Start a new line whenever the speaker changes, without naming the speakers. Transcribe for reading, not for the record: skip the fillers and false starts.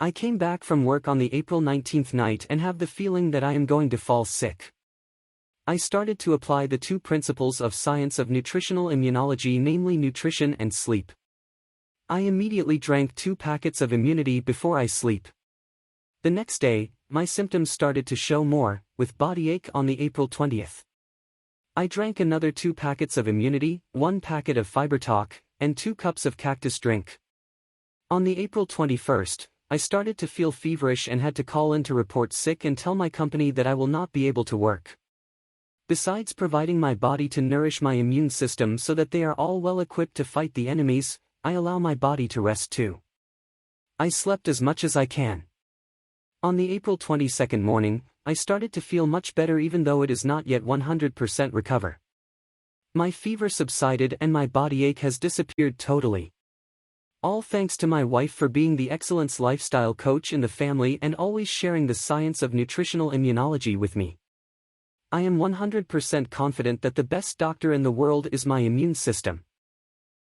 I came back from work on the April 19th night and have the feeling that I am going to fall sick. I started to apply the two principles of science of nutritional immunology, namely nutrition and sleep. I immediately drank 2 packets of immunity before I sleep. The next day, my symptoms started to show more, with body ache on the April 20th. I drank another 2 packets of immunity, 1 packet of fiber talk, and 2 cups of cactus drink. On the April 21st, I started to feel feverish and had to call in to report sick and tell my company that I will not be able to work. Besides providing my body to nourish my immune system so that they are all well equipped to fight the enemies, I allow my body to rest too. I slept as much as I can. On the April 22nd morning, I started to feel much better even though it is not yet 100% recover. My fever subsided and my body ache has disappeared totally. All thanks to my wife for being the excellence lifestyle coach in the family and always sharing the science of nutritional immunology with me. I am 100% confident that the best doctor in the world is my immune system.